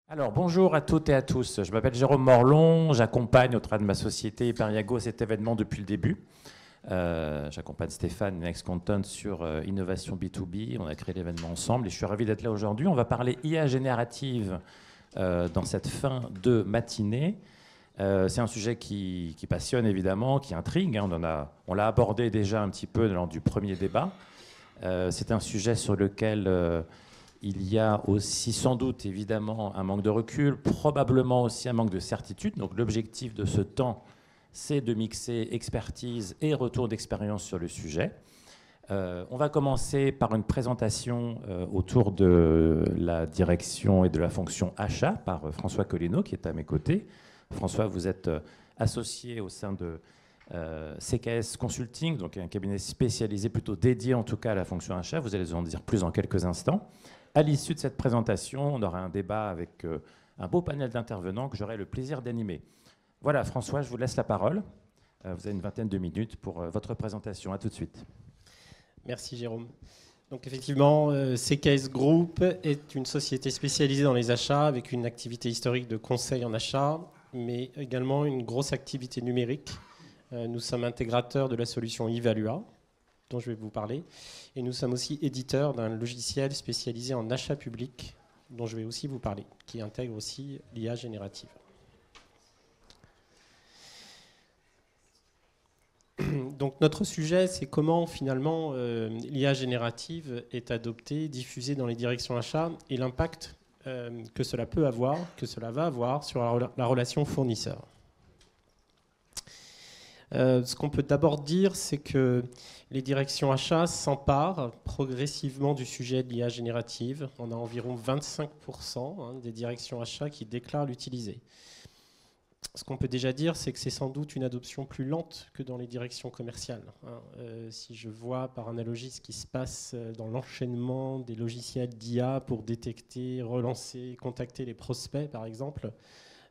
Alors, bonjour à toutes et à tous. Je m'appelle Jérôme Morlon, j'accompagne au travers de ma société Hyperiago cet événement depuis le début. J'accompagne Stéphane, ex-content sur innovation B2B. On a créé l'événement ensemble et je suis ravi d'être là aujourd'hui. On va parler IA générative dans cette fin de matinée. C'est un sujet qui passionne évidemment, qui intrigue, hein. On l'a abordé déjà un petit peu lors du premier débat. C'est un sujet sur lequel il y a aussi sans doute évidemment un manque de recul, probablement aussi un manque de certitude. Donc l'objectif de ce temps, c'est de mixer expertise et retour d'expérience sur le sujet. On va commencer par une présentation autour de la direction et de la fonction achat par François Collineau qui est à mes côtés. François, vous êtes associé au sein de CKS Consulting, donc un cabinet spécialisé, plutôt dédié en tout cas à la fonction achat. Vous allez en dire plus dans quelques instants. À l'issue de cette présentation, on aura un débat avec un beau panel d'intervenants que j'aurai le plaisir d'animer. Voilà, François, je vous laisse la parole. Vous avez une vingtaine de minutes pour votre présentation. À tout de suite. Merci Jérôme. Donc effectivement, CKS Group est une société spécialisée dans les achats avec une activité historique de conseil en achat, mais également une grosse activité numérique. Nous sommes intégrateurs de la solution Evalua, dont je vais vous parler, et nous sommes aussi éditeurs d'un logiciel spécialisé en achat public, dont je vais aussi vous parler, qui intègre aussi l'IA générative. Donc notre sujet, c'est comment finalement l'IA générative est adoptée, diffusée dans les directions achats et l'impact que cela peut avoir, que cela va avoir sur la relation fournisseur. Ce qu'on peut d'abord dire, c'est que les directions achats s'emparent progressivement du sujet de l'IA générative. On a environ 25% des directions achats qui déclarent l'utiliser. Ce qu'on peut déjà dire, c'est que c'est sans doute une adoption plus lente que dans les directions commerciales. Si je vois par analogie ce qui se passe dans l'enchaînement des logiciels d'IA pour détecter, relancer, contacter les prospects, par exemple,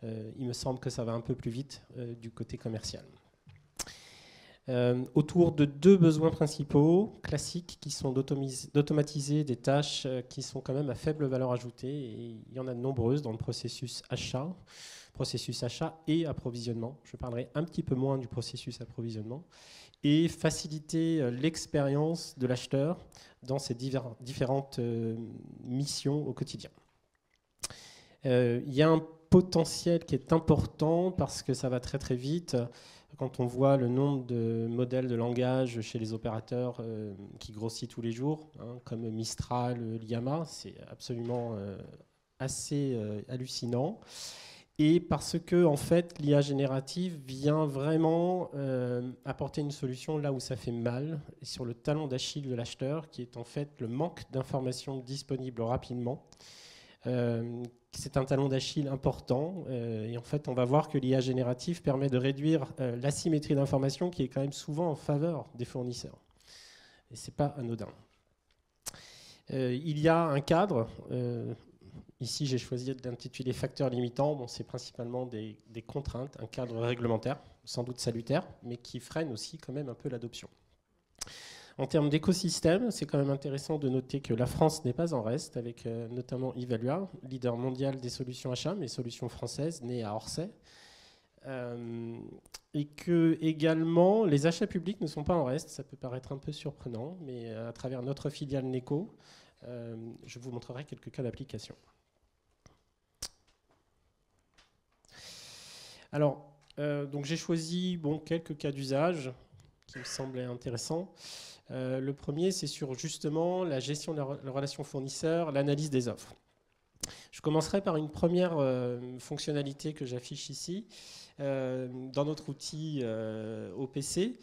il me semble que ça va un peu plus vite du côté commercial. Autour de deux besoins principaux classiques qui sont d'automatiser des tâches qui sont quand même à faible valeur ajoutée, et il y en a de nombreuses dans le processus achat et approvisionnement. Je parlerai un petit peu moins du processus approvisionnement, et faciliter l'expérience de l'acheteur dans ces différentes missions au quotidien. Il y a un potentiel qui est important parce que ça va très très vite. Quand on voit le nombre de modèles de langage chez les opérateurs qui grossit tous les jours, comme Mistral, Llama, c'est absolument assez hallucinant. Et parce que en fait, l'IA générative vient vraiment apporter une solution là où ça fait mal, sur le talon d'Achille de l'acheteur, qui est en fait le manque d'informations disponibles rapidement. C'est un talon d'Achille important et en fait on va voir que l'IA générative permet de réduire l'asymétrie d'information qui est quand même souvent en faveur des fournisseurs. Et ce n'est pas anodin. Il y a un cadre, ici j'ai choisi d'intituler facteurs limitants, bon, c'est principalement des contraintes, un cadre réglementaire, sans doute salutaire, mais qui freine aussi quand même un peu l'adoption. En termes d'écosystème, c'est quand même intéressant de noter que la France n'est pas en reste, avec notamment Evalua, leader mondial des solutions achats, mais solutions françaises, nées à Orsay. Et que également, les achats publics ne sont pas en reste. Ça peut paraître un peu surprenant, mais à travers notre filiale NECO, je vous montrerai quelques cas d'application. Alors, donc j'ai choisi quelques cas d'usage qui me semblaient intéressants. Le premier, c'est sur justement la gestion de la relation fournisseur, l'analyse des offres. Je commencerai par une première fonctionnalité que j'affiche ici dans notre outil OPC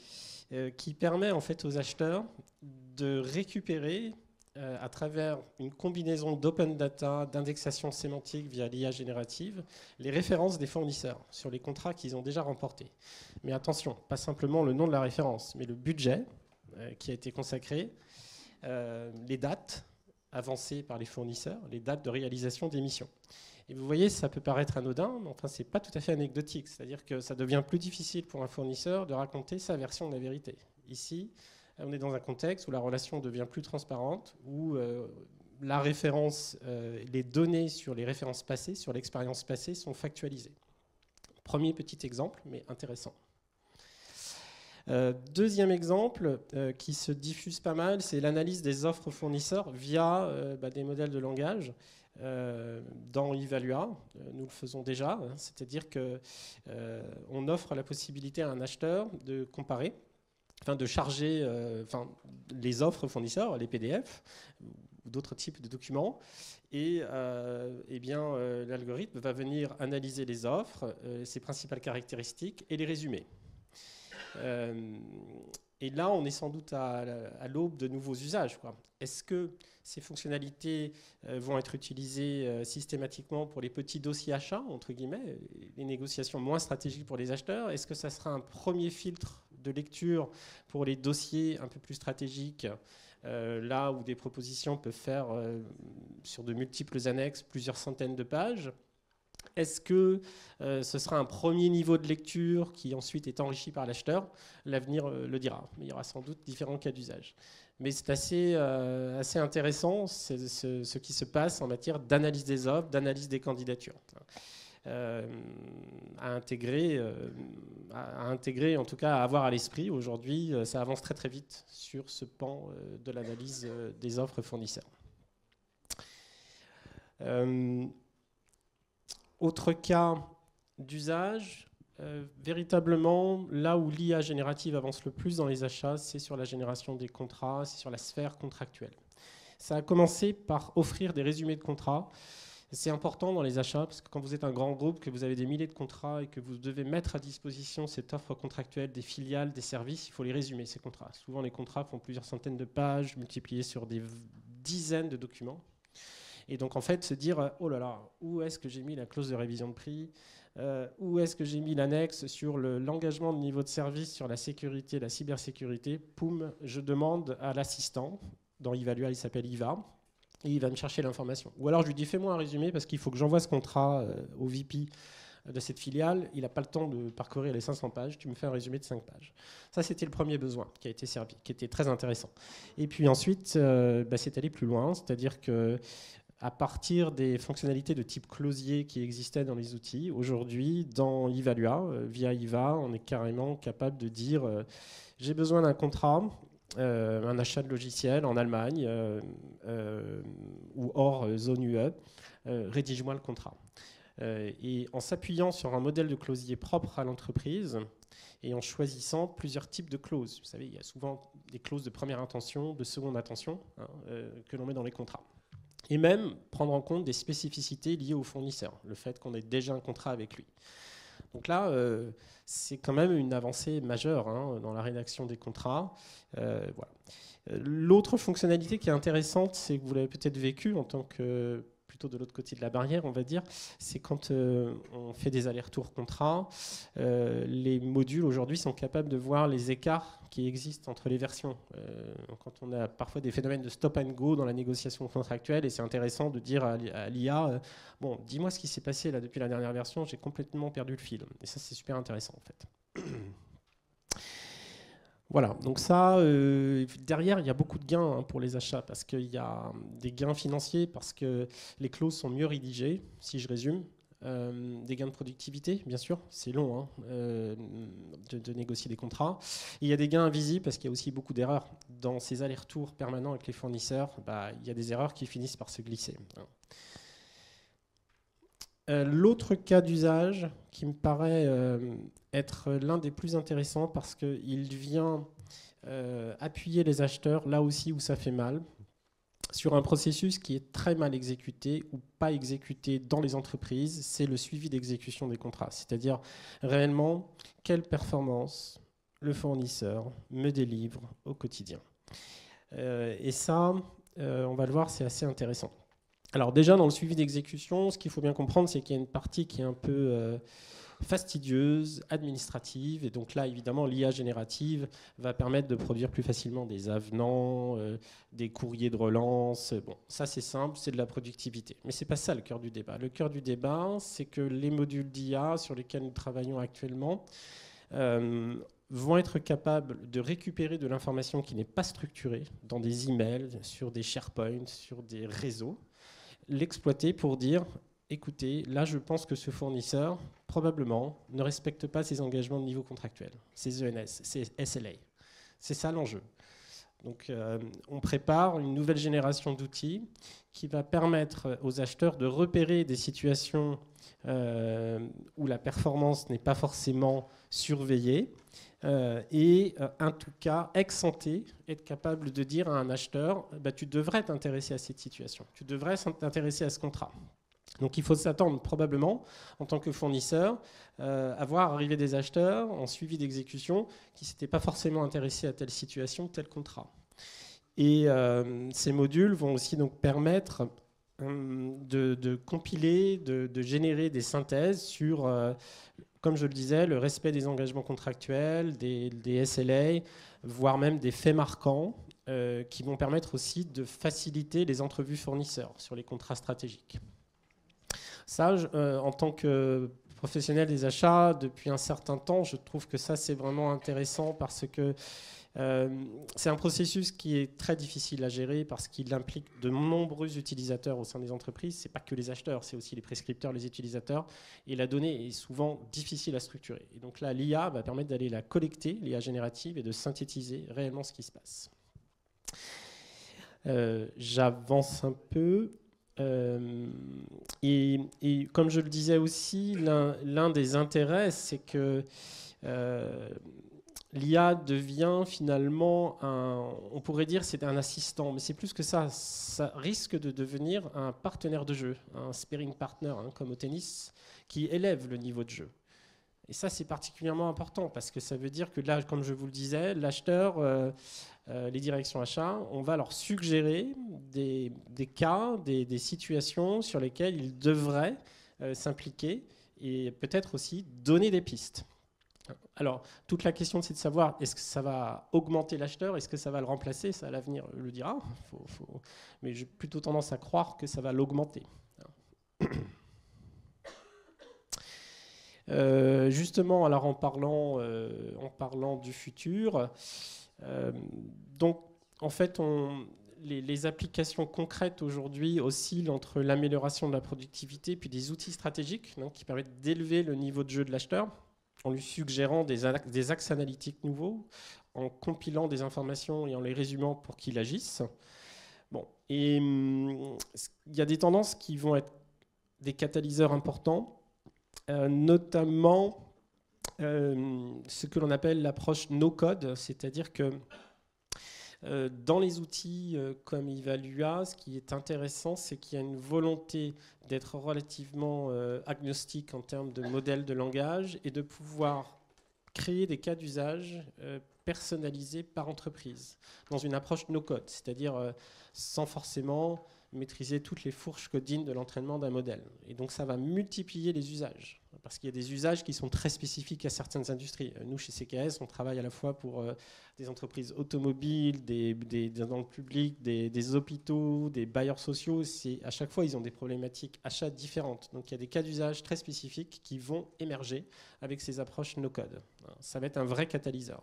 qui permet en fait aux acheteurs de récupérer à travers une combinaison d'open data, d'indexation sémantique via l'IA générative, les références des fournisseurs sur les contrats qu'ils ont déjà remportés. Mais attention, pas simplement le nom de la référence, mais le budget qui a été consacré, les dates avancées par les fournisseurs, les dates de réalisation des missions. Et vous voyez, ça peut paraître anodin, mais enfin, ce n'est pas tout à fait anecdotique. C'est-à-dire que ça devient plus difficile pour un fournisseur de raconter sa version de la vérité. Ici, on est dans un contexte où la relation devient plus transparente, où la référence, les données sur les références passées, sur l'expérience passée, sont factualisées. Premier petit exemple, mais intéressant. Deuxième exemple qui se diffuse pas mal, c'est l'analyse des offres fournisseurs via des modèles de langage. Dans Evalua, nous le faisons déjà, hein, c'est-à-dire qu'on offre la possibilité à un acheteur de comparer, de charger les offres fournisseurs, les PDF ou d'autres types de documents, et l'algorithme va venir analyser les offres, ses principales caractéristiques et les résumer. Et là, on est sans doute à l'aube de nouveaux usages. Est-ce que ces fonctionnalités vont être utilisées systématiquement pour les petits dossiers achats, entre guillemets, les négociations moins stratégiques pour les acheteurs? Est-ce que ça sera un premier filtre de lecture pour les dossiers un peu plus stratégiques, là où des propositions peuvent faire sur de multiples annexes plusieurs centaines de pages? Est-ce que ce sera un premier niveau de lecture qui ensuite est enrichi par l'acheteur? L'avenir le dira. Il y aura sans doute différents cas d'usage. Mais c'est assez intéressant ce qui se passe en matière d'analyse des offres, d'analyse des candidatures. À intégrer, en tout cas à avoir à l'esprit. Aujourd'hui, ça avance très très vite sur ce pan de l'analyse des offres fournisseurs. Autre cas d'usage, véritablement, là où l'IA générative avance le plus dans les achats, c'est sur la génération des contrats, c'est sur la sphère contractuelle. Ça a commencé par offrir des résumés de contrats. C'est important dans les achats, parce que quand vous êtes un grand groupe, que vous avez des milliers de contrats et que vous devez mettre à disposition cette offre contractuelle des filiales, des services, il faut les résumer, ces contrats. Souvent, les contrats font plusieurs centaines de pages, multipliés sur des dizaines de documents. Et donc, en fait, se dire, oh là là, où est-ce que j'ai mis la clause de révision de prix? Où est-ce que j'ai mis l'annexe sur l'engagement de niveau de service, sur la sécurité, la cybersécurité? Poum, je demande à l'assistant, dans Evalua, il s'appelle IVA, et il va me chercher l'information. Ou alors, je lui dis, fais-moi un résumé, parce qu'il faut que j'envoie ce contrat au VP de cette filiale. Il n'a pas le temps de parcourir les 500 pages. Tu me fais un résumé de 5 pages. Ça, c'était le premier besoin qui a été servi, qui était très intéressant. Et puis ensuite, c'est allé plus loin, c'est-à-dire que à partir des fonctionnalités de type closier qui existaient dans les outils, aujourd'hui, dans Evalua, via IVA, on est carrément capable de dire j'ai besoin d'un contrat, un achat de logiciel en Allemagne ou hors zone UE, rédige-moi le contrat. Et en s'appuyant sur un modèle de closier propre à l'entreprise et en choisissant plusieurs types de clauses. Vous savez, il y a souvent des clauses de première intention, de seconde intention, que l'on met dans les contrats. Et même prendre en compte des spécificités liées au fournisseur, le fait qu'on ait déjà un contrat avec lui. Donc là, c'est quand même une avancée majeure dans la rédaction des contrats. Voilà. L'autre fonctionnalité qui est intéressante, c'est que vous l'avez peut-être vécu en tant que plutôt de l'autre côté de la barrière, on va dire, c'est quand on fait des allers-retours contrats, les modules aujourd'hui sont capables de voir les écarts qui existent entre les versions. Quand on a parfois des phénomènes de stop and go dans la négociation contractuelle, et c'est intéressant de dire à l'IA, bon, dis-moi ce qui s'est passé là depuis la dernière version, j'ai complètement perdu le fil. Et ça, c'est super intéressant en fait. Voilà, donc ça, derrière, il y a beaucoup de gains pour les achats, parce qu'il y a des gains financiers, parce que les clauses sont mieux rédigées, si je résume. Des gains de productivité, bien sûr, c'est long de négocier des contrats. Et il y a des gains invisibles, parce qu'il y a aussi beaucoup d'erreurs. Dans ces allers-retours permanents avec les fournisseurs, il y a des erreurs qui finissent par se glisser. L'autre cas d'usage qui me paraît être l'un des plus intéressants parce qu'il vient appuyer les acheteurs là aussi où ça fait mal, sur un processus qui est très mal exécuté ou pas exécuté dans les entreprises, c'est le suivi d'exécution des contrats. C'est-à-dire réellement quelle performance le fournisseur me délivre au quotidien. Et ça, on va le voir, c'est assez intéressant. Alors déjà, dans le suivi d'exécution, ce qu'il faut bien comprendre, c'est qu'il y a une partie qui est un peu fastidieuse, administrative, et donc là, évidemment, l'IA générative va permettre de produire plus facilement des avenants, des courriers de relance. Bon, ça, c'est simple, c'est de la productivité. Mais ce n'est pas ça le cœur du débat. Le cœur du débat, c'est que les modules d'IA sur lesquels nous travaillons actuellement vont être capables de récupérer de l'information qui n'est pas structurée dans des emails, sur des SharePoint, sur des réseaux, l'exploiter pour dire, écoutez, là je pense que ce fournisseur, probablement, ne respecte pas ses engagements de niveau contractuel, ses ENS, ses SLA. C'est ça l'enjeu. Donc on prépare une nouvelle génération d'outils qui va permettre aux acheteurs de repérer des situations où la performance n'est pas forcément surveillée et en tout cas, ex ante, être capable de dire à un acheteur, bah, tu devrais t'intéresser à cette situation, tu devrais t'intéresser à ce contrat. Donc il faut s'attendre probablement, en tant que fournisseur, à voir arriver des acheteurs en suivi d'exécution qui ne s'étaient pas forcément intéressés à telle situation, tel contrat. Et ces modules vont aussi donc permettre de compiler, de générer des synthèses sur, comme je le disais, le respect des engagements contractuels, des SLA, voire même des faits marquants, qui vont permettre aussi de faciliter les entrevues fournisseurs sur les contrats stratégiques. Ça, en tant que professionnel des achats, depuis un certain temps, je trouve que ça, c'est vraiment intéressant parce que c'est un processus qui est très difficile à gérer parce qu'il implique de nombreux utilisateurs au sein des entreprises. Ce n'est pas que les acheteurs, c'est aussi les prescripteurs, les utilisateurs. Et la donnée est souvent difficile à structurer. Et donc là, l'IA va permettre d'aller la collecter, l'IA générative, et de synthétiser réellement ce qui se passe. J'avance un peu. Et comme je le disais aussi, l'un des intérêts, c'est que l'IA devient finalement on pourrait dire c'est un assistant, mais c'est plus que ça. Ça risque de devenir un partenaire de jeu, un sparring partner, comme au tennis, qui élève le niveau de jeu. Et ça, c'est particulièrement important parce que ça veut dire que là, comme je vous le disais, l'acheteur, les directions achats, on va leur suggérer des cas, des situations sur lesquelles ils devraient s'impliquer et peut-être aussi donner des pistes. Alors, toute la question, c'est de savoir, est-ce que ça va augmenter l'acheteur? Est-ce que ça va le remplacer? Ça, l'avenir le dira. Mais j'ai plutôt tendance à croire que ça va l'augmenter. Justement, alors en parlant du futur, donc en fait, les applications concrètes aujourd'hui oscillent entre l'amélioration de la productivité puis des outils stratégiques qui permettent d'élever le niveau de jeu de l'acheteur en lui suggérant des axes analytiques nouveaux, en compilant des informations et en les résumant pour qu'il agisse. Bon, et il y a des tendances qui vont être des catalyseurs importants, notamment ce que l'on appelle l'approche no-code, c'est-à-dire que dans les outils comme Evalua, ce qui est intéressant, c'est qu'il y a une volonté d'être relativement agnostique en termes de modèle de langage et de pouvoir créer des cas d'usage personnalisés par entreprise, dans une approche no-code, c'est-à-dire sans forcément maîtriser toutes les fourches codines de l'entraînement d'un modèle. Et donc ça va multiplier les usages, parce qu'il y a des usages qui sont très spécifiques à certaines industries. Nous, chez CKS, on travaille à la fois pour des entreprises automobiles, dans le public, des hôpitaux, des bailleurs sociaux. À chaque fois, ils ont des problématiques achats différentes. Donc il y a des cas d'usage très spécifiques qui vont émerger avec ces approches no-code. Ça va être un vrai catalyseur.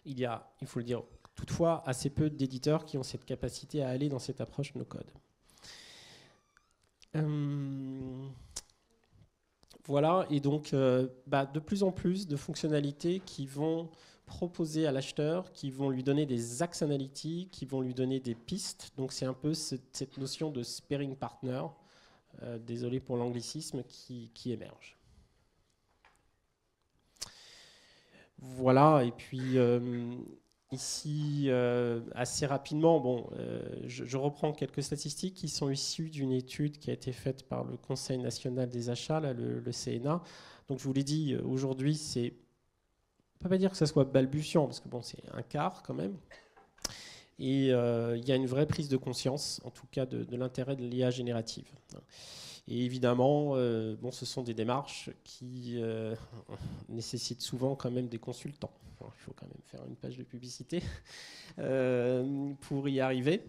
Il y a, il faut le dire, toutefois, assez peu d'éditeurs qui ont cette capacité à aller dans cette approche no-code. Voilà, et donc de plus en plus de fonctionnalités qui vont proposer à l'acheteur, qui vont lui donner des axes analytiques, qui vont lui donner des pistes. Donc c'est un peu cette notion de sparring partner, désolé pour l'anglicisme, qui émerge. Voilà, et puis ici, assez rapidement, je reprends quelques statistiques qui sont issues d'une étude qui a été faite par le Conseil national des achats, là, le CNA. Donc je vous l'ai dit, aujourd'hui, on ne peut pas dire que ça soit balbutiant, parce que c'est un quart quand même. Et il y a une vraie prise de conscience, en tout cas, de l'intérêt de l'IA générative. Et évidemment, ce sont des démarches qui nécessitent souvent quand même des consultants. Alors, il faut quand même faire une page de publicité pour y arriver,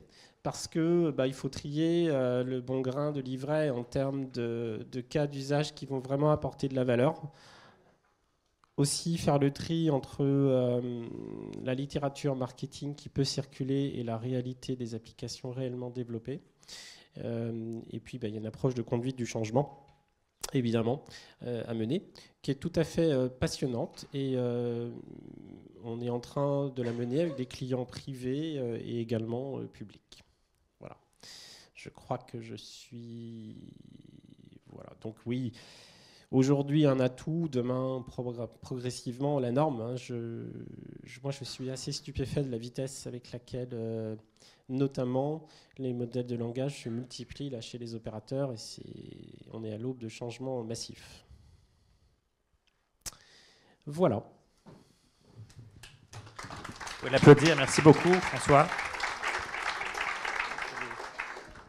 parce que il faut trier le bon grain de livret en termes de cas d'usage qui vont vraiment apporter de la valeur. Aussi faire le tri entre la littérature marketing qui peut circuler et la réalité des applications réellement développées. Et puis, il y a une approche de conduite du changement, évidemment, à mener, qui est tout à fait passionnante. Et on est en train de la mener avec des clients privés et également publics. Voilà. Je crois que je suis... Voilà. Donc oui, aujourd'hui un atout, demain progressivement la norme. Hein. Moi, je suis assez stupéfait de la vitesse avec laquelle... notamment, les modèles de langage se multiplient là, chez les opérateurs et on est à l'aube de changements massifs. Voilà. Vous pouvez l'applaudir. Merci beaucoup, François.